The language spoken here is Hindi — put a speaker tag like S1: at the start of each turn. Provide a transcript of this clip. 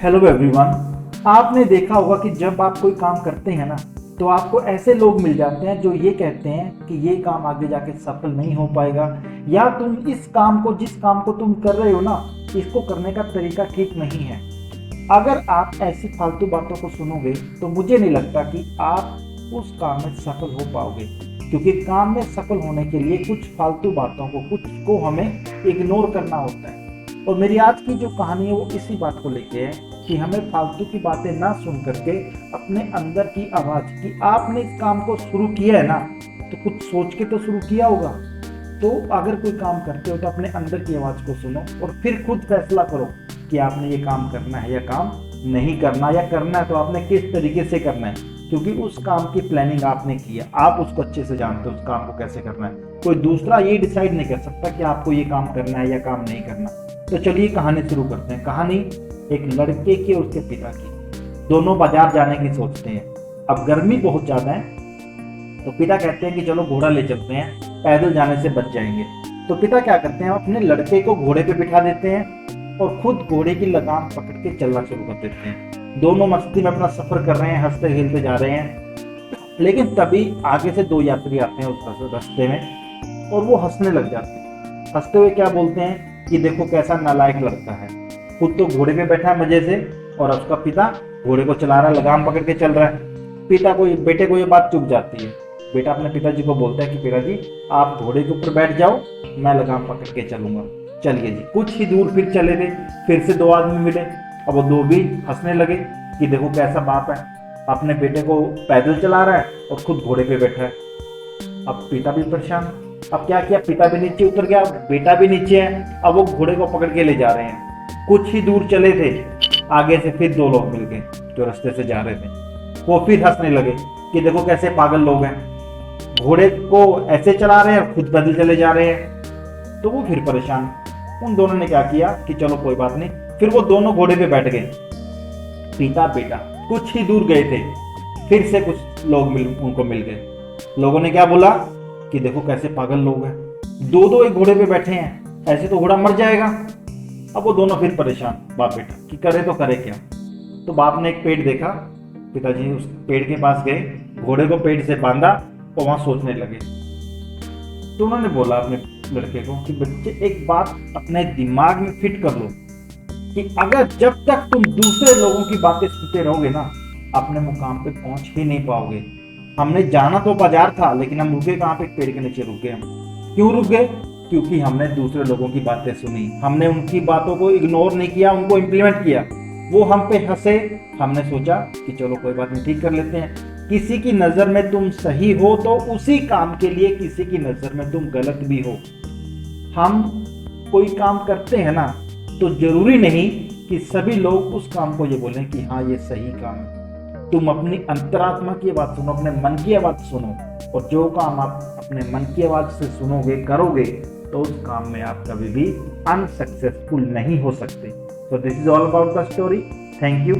S1: Hello everyone. आपने देखा होगा कि जब आप कोई काम करते हैं ना, तो आपको ऐसे लोग मिल जाते हैं जो ये कहते हैं कि ये काम आगे जाके सफल नहीं हो पाएगा, या तुम इस काम को, जिस काम को तुम कर रहे हो ना, इसको करने का तरीका ठीक नहीं है। अगर आप ऐसी फालतू बातों को सुनोगे तो मुझे नहीं लगता कि आप उस काम में सफल हो पाओगे, क्योंकि काम में सफल होने के लिए कुछ फालतू बातों को, कुछ को हमें इग्नोर करना होता है। और मेरी आज की जो कहानी है वो इसी बात को लेके है कि हमें फालतू की बातें ना सुन करके अपने अंदर की आवाज़, कि आपने इस काम को शुरू किया है ना, तो कुछ सोच के तो शुरू किया होगा। तो अगर कोई काम करते हो तो अपने अंदर की आवाज़ को सुनो और फिर खुद फैसला करो कि आपने ये काम करना है या काम नहीं करना, या करना है तो आपने किस तरीके से करना है, क्योंकि उस काम की प्लानिंग आपने की है, आप उसको अच्छे से जानते हो उस काम को कैसे करना है। कोई दूसरा ये डिसाइड नहीं कर सकता कि आपको ये काम करना है या काम नहीं करना। तो चलिए कहानी शुरू करते हैं। कहानी एक लड़के की और उसके पिता की। दोनों बाजार जाने की सोचते हैं। अब गर्मी बहुत ज़्यादा है, तो पिता कहते हैं कि चलो घोड़ा ले चलते हैं, पैदल जाने से बच जाएंगे। तो पिता क्या करते हैं, अपने लड़के को घोड़े पे बिठा देते हैं और खुद घोड़े की लगाम पकड़ के चलना शुरू कर देते हैं। दोनों मस्ती में अपना सफर कर रहे हैं, हंसते खेलते जा रहे हैं। लेकिन तभी आगे से दो यात्री आते हैं उस रास्ते में और वो हंसने लग जाते हैं। हंसते हुए क्या बोलते हैं कि देखो कैसा नालायक लड़का है, खुद तो घोड़े पे बैठा है मजे से, और उसका पिता घोड़े को चला रहा है, लगाम पकड़ के चल रहा है। बेटे को ये बात चुभ जाती है। बेटा अपने पिताजी को बोलता है कि पिताजी आप घोड़े के ऊपर बैठ जाओ, मैं लगाम पकड़ के चलूंगा। चलिए जी, कुछ ही दूर फिर चले गए। फिर से दो आदमी मिले। अब वो दो भी हंसने लगे कि देखो कैसा बाप है, अपने बेटे को पैदल चला रहा है और खुद घोड़े पे बैठा है। अब पिता भी परेशान। अब क्या किया, पिता भी नीचे उतर गया, बेटा भी नीचे है। अब वो घोड़े को पकड़ के ले जा रहे हैं। कुछ ही दूर चले थे, आगे से फिर दो लोग मिल गए जो रास्ते से जा रहे थे। वो फिर हंसने लगे कि देखो कैसे पागल लोग हैं, घोड़े को ऐसे चला रहे हैं और खुद पैदल चले जा रहे हैं। तो वो फिर परेशान। उन दोनों ने क्या किया कि चलो कोई बात नहीं, फिर वो दोनों घोड़े पे बैठ गए, पिता बेटा। कुछ ही दूर गए थे, फिर से कुछ लोग उनको मिल गए। लोगों ने क्या बोला कि देखो कैसे पागल लोग हैं, दो दो एक घोड़े पे बैठे हैं, ऐसे तो घोड़ा मर जाएगा। अब वो दोनों फिर परेशान, बाप बेटा, कि करे तो करे क्या। तो बाप ने एक पेड़ देखा, पिताजी उस पेड़ के पास गए, घोड़े को पेड़ से बांधा और वहां सोचने लगे। तो उन्होंने बोला अपने लड़के को कि बच्चे एक बात अपने दिमाग में फिट कर लो कि अगर जब तक तुम दूसरे लोगों की बातें सुनते रहोगे ना, अपने मुकाम पे पहुंच ही नहीं पाओगे। हमने जाना तो बाजार था, लेकिन हम रुके कहाँ पे, पेड़ के नीचे रुके। हम क्यों रुक गए? क्योंकि हमने दूसरे लोगों की बातें सुनी, हमने उनकी बातों को इग्नोर नहीं किया, उनको इम्प्लीमेंट किया। वो हम पे हंसे, हमने सोचा कि चलो कोई बात नहीं, ठीक कर लेते हैं। किसी की नज़र में तुम सही हो तो उसी काम के लिए किसी की नज़र में तुम गलत भी हो। हम कोई काम करते हैं ना, तो जरूरी नहीं कि सभी लोग उस काम को ये बोलें कि हाँ ये सही काम है। तुम अपनी अंतरात्मा की आवाज़ सुनो, अपने मन की आवाज़ सुनो, और जो काम आप अपने मन की आवाज़ से सुनोगे, करोगे, तो उस काम में आप कभी भी अनसक्सेसफुल नहीं हो सकते। So this is all about the story. Thank you.